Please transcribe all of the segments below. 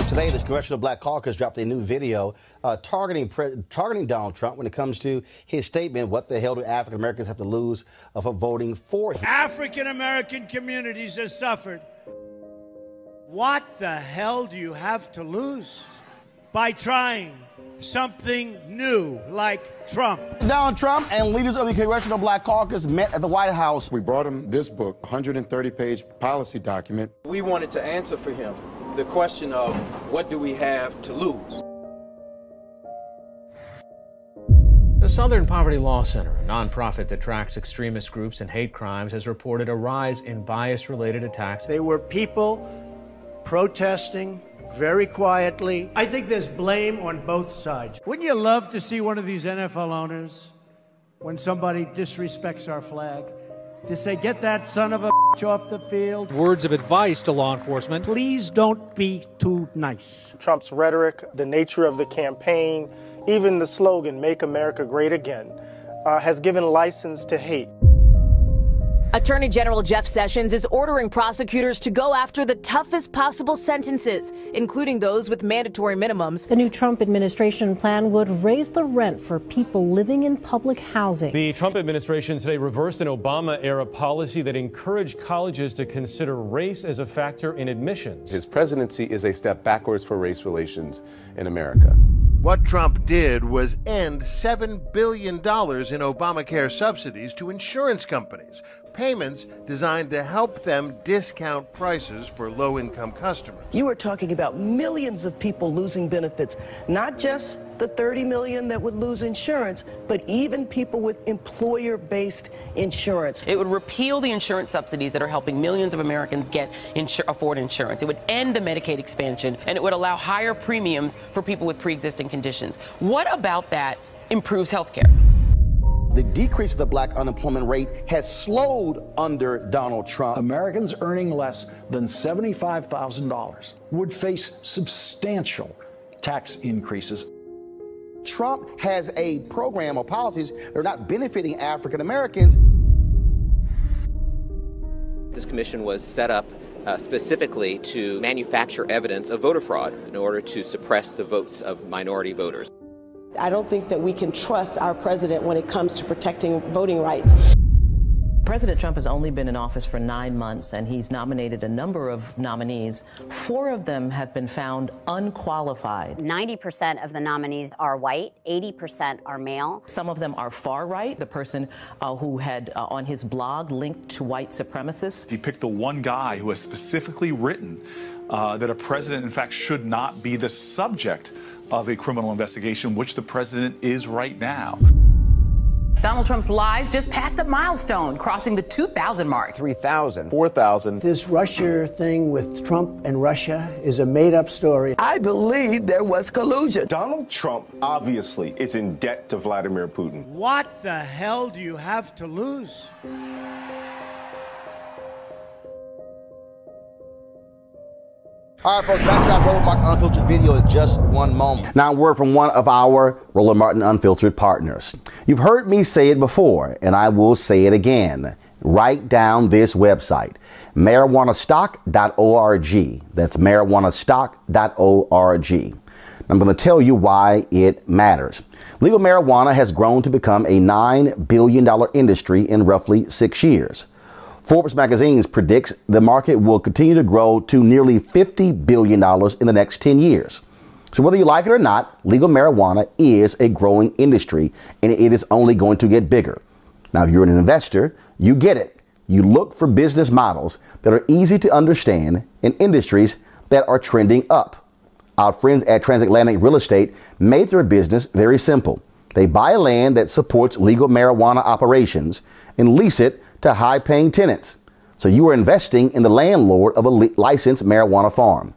Today, the Congressional Black Caucus dropped a new video targeting Donald Trump when it comes to his statement, what the hell do African Americans have to lose for voting for him? African American communities have suffered. What the hell do you have to lose by trying something new like Trump? Donald Trump and leaders of the Congressional Black Caucus met at the White House. We brought him this book, 130-page policy document. We wanted to answer for him the question of what do we have to lose? The Southern Poverty Law Center, a nonprofit that tracks extremist groups and hate crimes, has reported a rise in bias-related attacks. They were people protesting very quietly. I think there's blame on both sides. Wouldn't you love to see one of these NFL owners, when somebody disrespects our flag, to say, get that son of a off the field? Words of advice to law enforcement. Please don't be too nice. Trump's rhetoric, the nature of the campaign, even the slogan, Make America Great Again, has given license to hate. Attorney General Jeff Sessions is ordering prosecutors to go after the toughest possible sentences, including those with mandatory minimums. The new Trump administration plan would raise the rent for people living in public housing. The Trump administration today reversed an Obama-era policy that encouraged colleges to consider race as a factor in admissions. His presidency is a step backwards for race relations in America. What Trump did was end $7 billion in Obamacare subsidies to insurance companies, payments designed to help them discount prices for low-income customers. You are talking about millions of people losing benefits, not just the 30 million that would lose insurance, but even people with employer-based insurance. It would repeal the insurance subsidies that are helping millions of Americans afford insurance. It would end the Medicaid expansion, and it would allow higher premiums for people with pre-existing conditions. What about that improves health care? The decrease of the black unemployment rate has slowed under Donald Trump. Americans earning less than $75,000 would face substantial tax increases. Trump has a program or policies that are not benefiting African Americans. This commission was set up specifically to manufacture evidence of voter fraud in order to suppress the votes of minority voters. I don't think that we can trust our president when it comes to protecting voting rights. President Trump has only been in office for 9 months, and he's nominated a number of nominees. 4 of them have been found unqualified. 90% of the nominees are white, 80% are male. Some of them are far right. The person who had on his blog linked to white supremacists. He picked the one guy who has specifically written that a president, in fact, should not be the subject of a criminal investigation, which the president is right now. Donald Trump's lies just passed a milestone, crossing the 2,000 mark. 3,000. 4,000. This Russia thing with Trump and Russia is a made-up story. I believe there was collusion. Donald Trump obviously is in debt to Vladimir Putin. What the hell do you have to lose? All right, folks, back to that Roland Martin Unfiltered video in just one moment. Now, a word from one of our Roland Martin Unfiltered partners. You've heard me say it before, and I will say it again. Write down this website, marijuanastock.org. That's marijuanastock.org. I'm going to tell you why it matters. Legal marijuana has grown to become a $9 billion industry in roughly 6 years. Forbes magazine predicts the market will continue to grow to nearly $50 billion in the next 10 years. So whether you like it or not, legal marijuana is a growing industry, and it is only going to get bigger. Now, if you're an investor, you get it. You look for business models that are easy to understand in industries that are trending up. Our friends at Transatlantic Real Estate made their business very simple. They buy land that supports legal marijuana operations and lease it to high-paying tenants. So you are investing in the landlord of a licensed marijuana farm.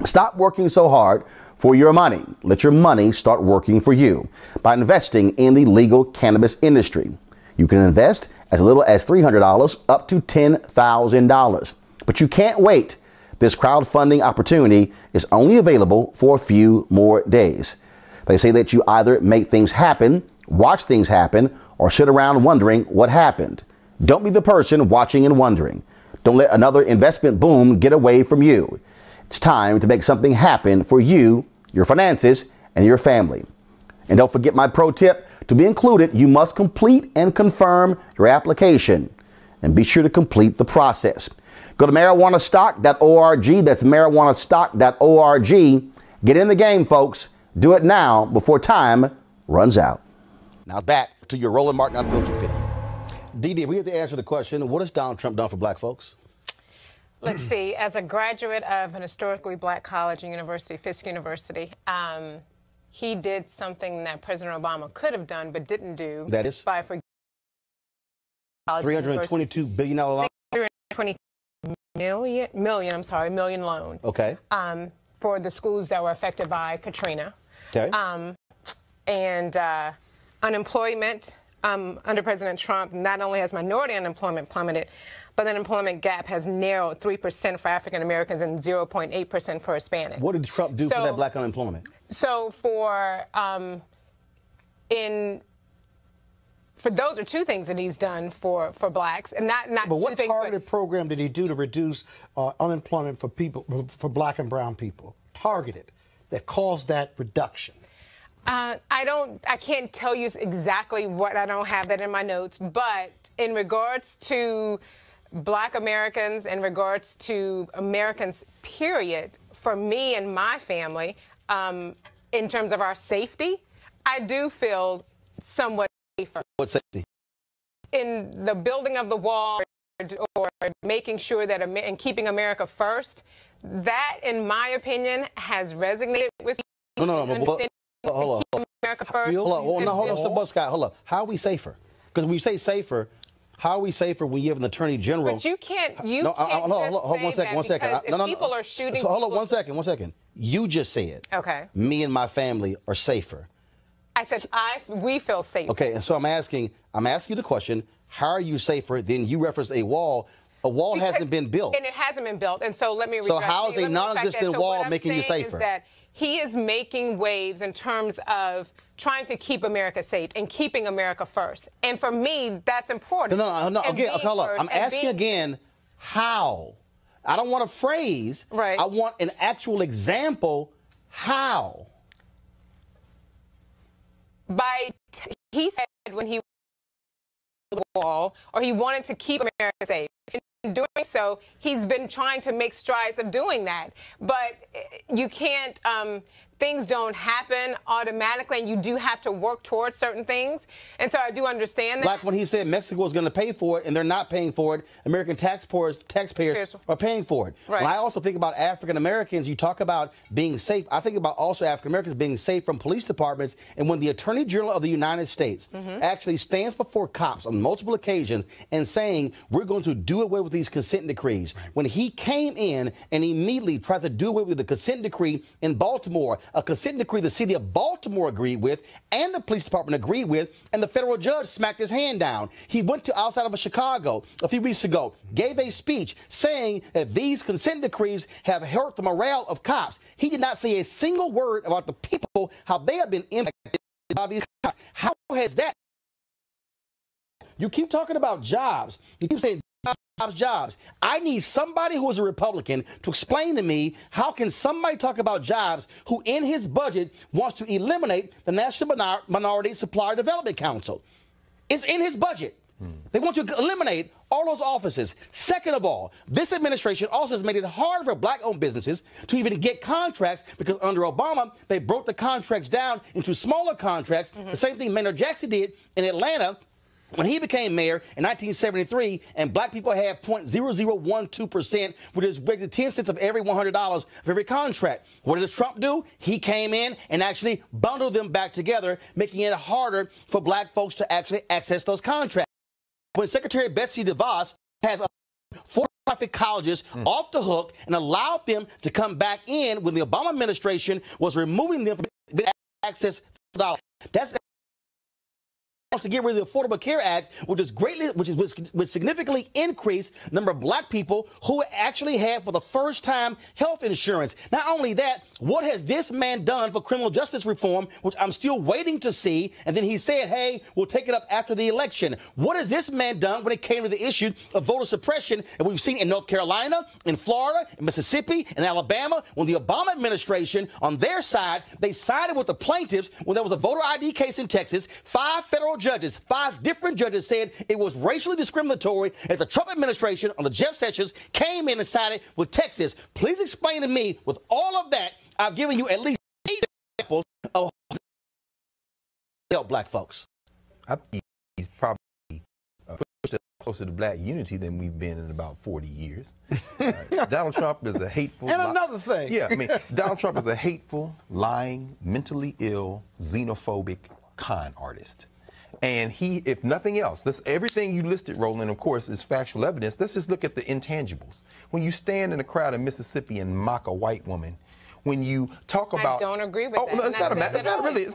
Stop working so hard for your money. Let your money start working for you by investing in the legal cannabis industry. You can invest as little as $300 up to $10,000. But you can't wait. This crowdfunding opportunity is only available for a few more days. They say that you either make things happen, watch things happen, or sit around wondering what happened. Don't be the person watching and wondering. Don't let another investment boom get away from you. It's time to make something happen for you, your finances, and your family. And don't forget my pro tip. To be included, you must complete and confirm your application. And be sure to complete the process. Go to marijuanastock.org. That's marijuanastock.org. Get in the game, folks. Do it now before time runs out. Now back to your Roland Martin Unfiltered video. Dee, we have to answer the question, what has Donald Trump done for black folks? Let's see. As a graduate of an historically black college and university, Fisk University, he did something that President Obama could have done but didn't do. That is? By forgiving $322 billion loan? $320 million loan. Okay. For the schools that were affected by Katrina. Okay. And unemployment under President Trump, not only has minority unemployment plummeted, but the unemployment gap has narrowed 3% for African Americans and 0.8% for Hispanics. What did Trump do for that black unemployment? So for those are two things that he's done for blacks, and not but two what things. Targeted program did he do to reduce unemployment for people, for black and brown people? Targeted, that caused that reduction. I can't tell you exactly what. I don't have that in my notes. But in regards to black Americans, in regards to Americans, period, for me and my family, in terms of our safety, I do feel somewhat safer. What safety? In the building of the wall or making sure that and keeping America first, that, in my opinion, has resonated with me. No. Hold on. America first. Hold on. How are we safer? Because when you say safer, how are we safer when you have an attorney general? But you can't. Hold on, one second. People are shooting. Hold on, one second. You just said. Okay. Me and my family are safer. I said we feel safer. Okay, and so I'm asking you the question: how are you safer? Then you referenced a wall. A wall hasn't been built. And it hasn't been built. And so let me. So how is a non-existent wall making you safer? Is that he is making waves in terms of trying to keep America safe and keeping America first. And for me, that's important. No. Again, hold on. I'm asking again, how? I don't want a phrase. Right. I want an actual example. How? He said when he the wall, or he wanted to keep America safe. In doing so, he's been trying to make strides of doing that. But you can't, things don't happen automatically, and you do have to work towards certain things. And so I do understand that. Like when he said Mexico was going to pay for it, and they're not paying for it. American taxpayers are paying for it. Right. When I also think about African Americans, you talk about being safe. I think about also African Americans being safe from police departments. And when the Attorney General of the United States actually stands before cops on multiple occasions and saying, we're going to do away with these consent decrees. When he came in and immediately tried to do away with the consent decree in Baltimore, a consent decree the city of Baltimore agreed with and the police department agreed with, and the federal judge smacked his hand down. He went to outside of Chicago a few weeks ago, gave a speech saying that these consent decrees have hurt the morale of cops. He did not say a single word about the people, how they have been impacted by these cops. How has that? You keep talking about jobs. You keep saying jobs. I need somebody who is a Republican to explain to me how can somebody talk about jobs who in his budget wants to eliminate the National Minority Supplier Development Council. It's in his budget. They want to eliminate all those offices. Second of all, this administration also has made it hard for black-owned businesses to even get contracts because under Obama, they broke the contracts down into smaller contracts. The same thing Mayor Jackson did in Atlanta when he became mayor in 1973, and black people had 0.0012%, which is 10 cents of every $100 of every contract. What did Trump do? He came in and actually bundled them back together, making it harder for black folks to actually access those contracts. When Secretary Betsy DeVos has 4 private colleges off the hook and allowed them to come back in when the Obama administration was removing them from access to dollars. That's to get rid of the Affordable Care Act, which significantly increased the number of black people who actually have for the first time health insurance. Not only that, what has this man done for criminal justice reform, which I'm still waiting to see? And then he said, hey, we'll take it up after the election. What has this man done when it came to the issue of voter suppression? And we've seen in North Carolina, in Florida, in Mississippi, in Alabama, when the Obama administration on their side, they sided with the plaintiffs when there was a voter ID case in Texas. 5 different judges said it was racially discriminatory as the Trump administration on the Jeff Sessions came in and sided with Texas. Please explain to me, with all of that, I've given you at least 8 examples of help black folks. I think he's probably closer to black unity than we've been in about 40 years. Donald Trump is a hateful... And another thing. Yeah, I mean, Donald Trump is a hateful, lying, mentally ill, xenophobic con artist. And he, if nothing else, everything you listed, Roland, of course, is factual evidence. Let's just look at the intangibles. When you stand in a crowd in Mississippi and mock a white woman, when you talk about... I don't agree with that. No, it's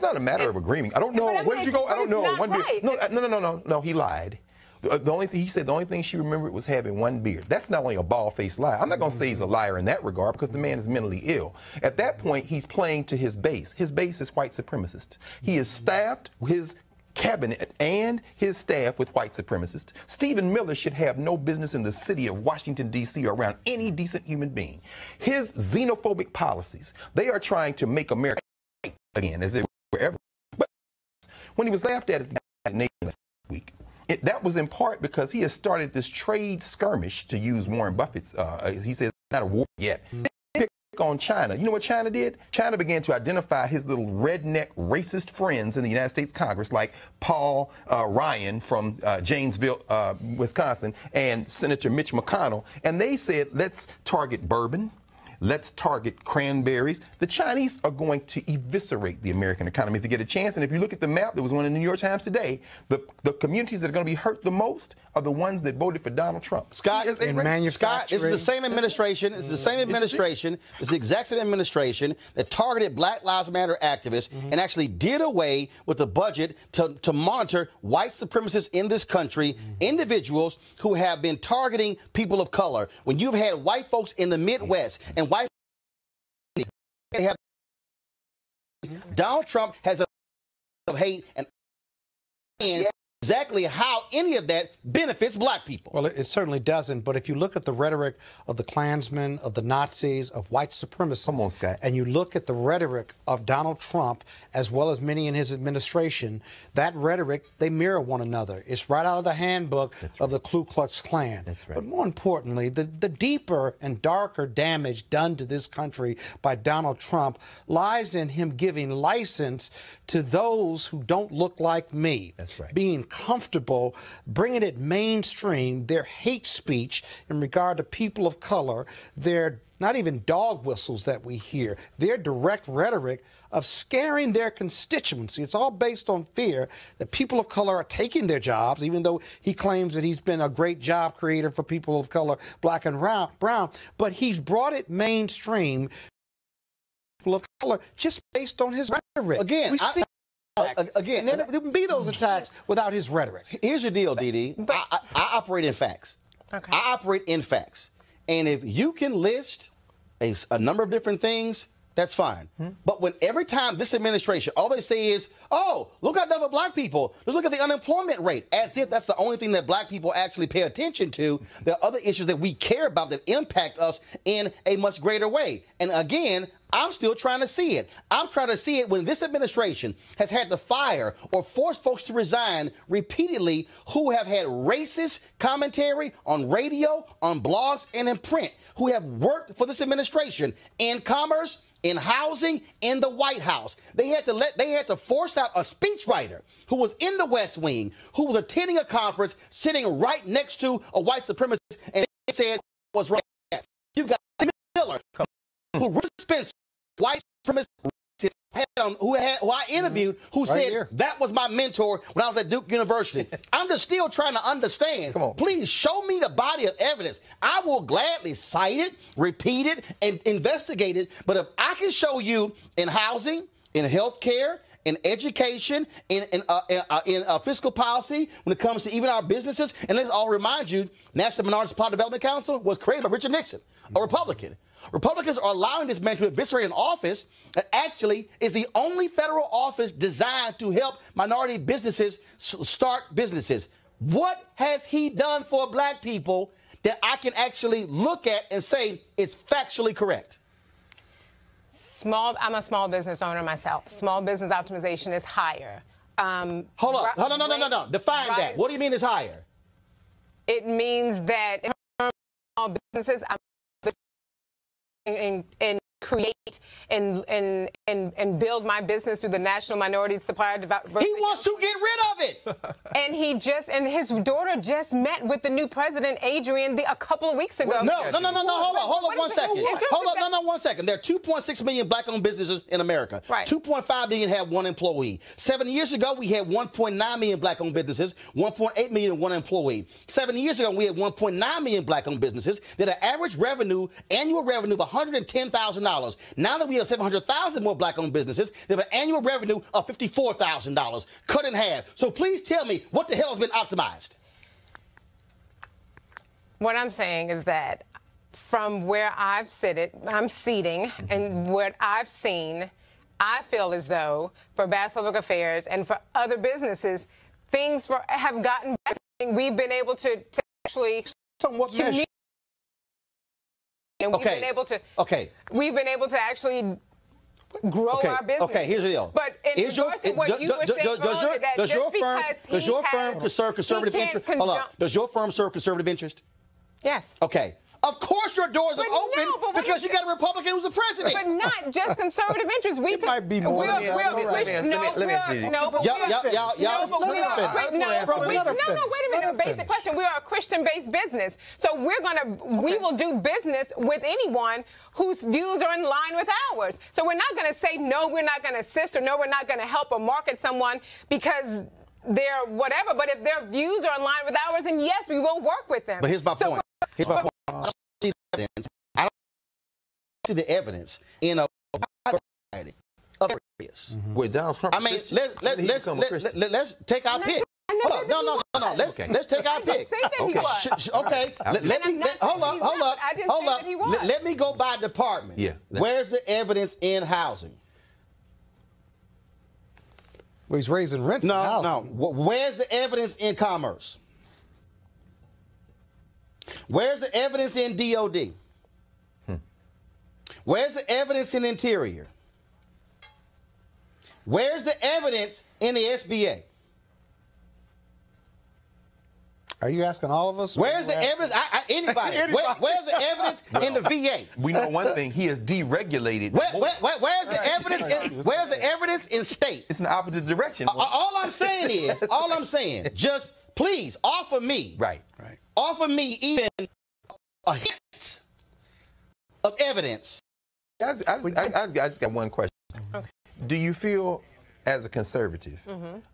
not a matter of agreement. I don't know. Where did you go? I don't know. One beer. No, he lied. He said the only thing she remembered was having 1 beer. That's not only a bald-faced lie. I'm not going to say he's a liar in that regard because the man is mentally ill. At that point, he's playing to his base. His base is white supremacists. He has staffed his cabinet and his staff with white supremacists. Stephen Miller should have no business in the city of Washington, D.C. or around any decent human being. His xenophobic policies, they are trying to make America again, as it were ever. But when he was laughed at the nation last week, that was in part because he has started this trade skirmish, to use Warren Buffett's, he says it's not a war yet. On China. You know what China did? China began to identify his little redneck racist friends in the United States Congress, like Paul Ryan from Janesville, Wisconsin, and Senator Mitch McConnell, and they said, let's target bourbon. Let's target cranberries. The Chinese are going to eviscerate the American economy if they get a chance. And if you look at the map, there was one in the New York Times today, the communities that are going to be hurt the most are the ones that voted for Donald Trump. Scott, it's the same administration. It's the same administration. It's the exact same administration that targeted Black Lives Matter activists and actually did away with the budget to monitor white supremacists in this country, individuals who have been targeting people of color. When you've had white folks in the Midwest and white have Donald Trump has a hate and exactly how any of that benefits black people. Well, it certainly doesn't. But if you look at the rhetoric of the Klansmen, of the Nazis, of white supremacists, come on, Scott, and you look at the rhetoric of Donald Trump, as well as many in his administration, that rhetoric, they mirror one another. It's right out of the handbook of the Ku Klux Klan. That's right. But more importantly, the deeper and darker damage done to this country by Donald Trump lies in him giving license to those who don't look like me. That's right. Being comfortable, bringing it mainstream, their hate speech in regard to people of color, their not even dog whistles that we hear, their direct rhetoric of scaring their constituency. It's all based on fear that people of color are taking their jobs, even though he claims that he's been a great job creator for people of color, black and brown, but he's brought it mainstream, people of color, just based on his rhetoric. Again, we see again, and there wouldn't be those attacks without his rhetoric. Here's the deal, Dee. I operate in facts. Okay. I operate in facts. And if you can list a number of different things, that's fine. But when every time this administration, all they say is, oh, look how for black people. Let's look at the unemployment rate, as if that's the only thing that black people actually pay attention to. There are other issues that we care about that impact us in a much greater way. And again, I'm still trying to see it. I'm trying to see it when this administration has had to fire or force folks to resign repeatedly who have had racist commentary on radio, on blogs, and in print, who have worked for this administration in commerce, in housing, in the White House. They had to force out a speechwriter who was in the West Wing, who was attending a conference, sitting right next to a white supremacist, and said was right. You got Miller, who Spencer, white supremacist, who I interviewed, who said that was my mentor when I was at Duke University. I'm just still trying to understand. Please show me the body of evidence. I will gladly cite it, repeat it, and investigate it. But if I can show you in housing, in health care, in education, in fiscal policy, when it comes to even our businesses, and let's all remind you, National Minority Supply Development Council was created by Richard Nixon, a Republican. Republicans are allowing this man to eviscerate an office that actually is the only federal office designed to help minority businesses start businesses. What has he done for black people that I can actually look at and say it's factually correct? I'm a small business owner myself. Small business optimization is higher. Hold on. No. Define that. What do you mean it's higher? It means that in small businesses, and create and build my business through the National Minority Supplier Development. He wants to get rid of it. And his daughter just met with the new president, Adrian, a couple of weeks ago. No. Hold on 1 second. Hold on 1 second. There are 2.6 million black-owned businesses in America. Right. 2.5 million have one employee. 7 years ago, we had 1.9 million black-owned businesses, 1.8 million and one employee. 7 years ago, we had 1.9 million black-owned businesses that had an average annual revenue of $110,000. Now that we have 700,000 more black-owned businesses, they have an annual revenue of $54,000, cut in half. So please tell me what the hell has been optimized. What I'm saying is that from where I'm seating, and what I've seen, I feel as though for Bass Public Affairs and for other businesses, things have gotten better. We've been able to actually communicate. And we've been able to. We've been able to actually grow our business. Okay, here's the deal. But in regards to what you were saying, Roland, does your firm serve conservative interest? Hold on. Does your firm serve conservative interest? Yes. Okay. Of course your doors are open because you got a Republican who's the president. But not just conservative interests. We might be more. Wait a minute. Basic question. We are a Christian-based business, so we will do business with anyone whose views are in line with ours. So we're not going to say no. We're not going to assist, or no, we're not going to help or market someone because they're whatever. But if their views are in line with ours, then yes, we will work with them. But here's my point. I don't see the evidence in a variety of areas. With Donald Trump, I mean, let's take our pick. Hold up. No. Let's take our pick. Okay. Hold up. Let me go by department. Yeah. Where's the evidence in housing? Well, he's raising rents. No. Where's the evidence in commerce? Where's the evidence in DOD? Where's the evidence in Interior? Where's the evidence in the SBA? Are you asking all of us? Where's the evidence? Anybody. Where's the evidence in the VA? We know one thing: he has deregulated. Where's the evidence? Where's the evidence in state? It's in the opposite direction. All I'm saying is, just please offer me, offer me even a hint of evidence. I just got one question. Okay. Do you feel, as a conservative,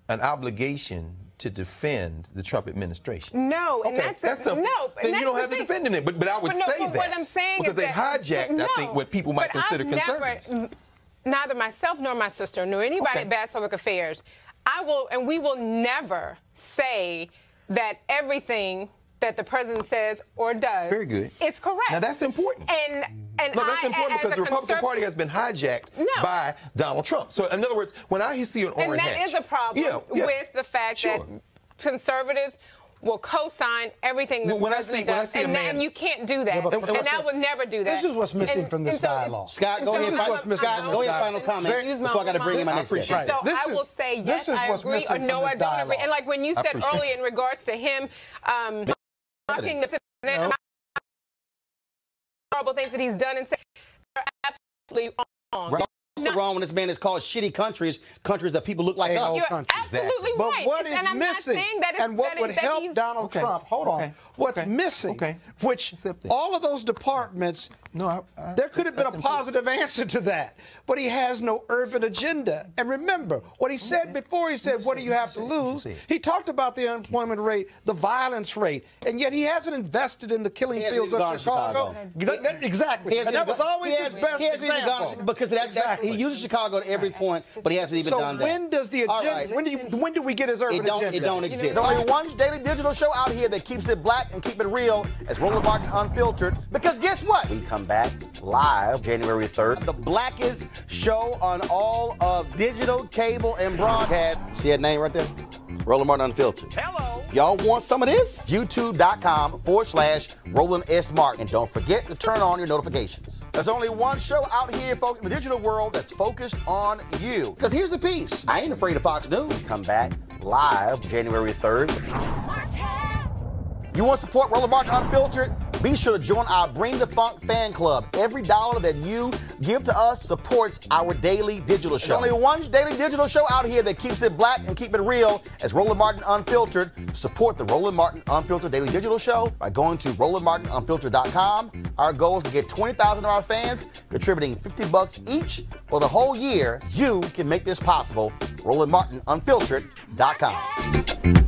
an obligation to defend the Trump administration? No, and that's simple. Then you don't have to defend it. But I would say that. What I'm saying because is they hijacked, I think, what people might consider conservatives. Neither myself nor my sister nor anybody at Bass Public Affairs, we will never say that everything that the president says or does is correct. Now that's important. That's important because the Republican Party has been hijacked by Donald Trump. So in other words, when I see an orange hat, that is a problem with the fact that conservatives will co-sign everything the president does, and you can't do that. And I would never do that. This is what's missing from this dialogue. Scott, go ahead. Final comment before I got to bring in my next question. So I will say yes, I agree, or no, I don't agree. And like when you said earlier in regards to him mocking the president, horrible things that he's done and said, are absolutely wrong. Wrong when this man is called shitty countries that people look like us. You're absolutely right. But what is missing, and what would help Donald Trump, hold on, what's missing, which all of those departments, there could have been a positive answer to that, but he has no urban agenda. And remember, what he said before, he said, what do you have to lose? He talked about the unemployment rate, the violence rate, and yet he hasn't invested in the killing fields of Chicago. Exactly. And that was always his best example. Because he uses Chicago at every point, but he hasn't even done that. So when does the agenda, when do we get his urban agenda? It don't exist. There's only one daily digital show out here that keeps it black and keep it real as Roland Martin Unfiltered. Because guess what? We come back live January 3rd. The blackest show on all of digital, cable, and broadcast. See that name right there? Roland Martin Unfiltered. Hello. Y'all want some of this? YouTube.com/Roland S. Martin. And don't forget to turn on your notifications. There's only one show out here, folks, in the digital world that's focused on you. Because here's the piece. I ain't afraid of Fox News. Come back live January 3rd. You want to support Roland Martin Unfiltered? Be sure to join our Bring the Funk fan club. Every dollar that you give to us supports our daily digital show. There's only one daily digital show out here that keeps it black and keep it real as Roland Martin Unfiltered. Support the Roland Martin Unfiltered daily digital show by going to RolandMartinUnfiltered.com. Our goal is to get 20,000 of our fans contributing $50 each for the whole year. You can make this possible. RolandMartinUnfiltered.com.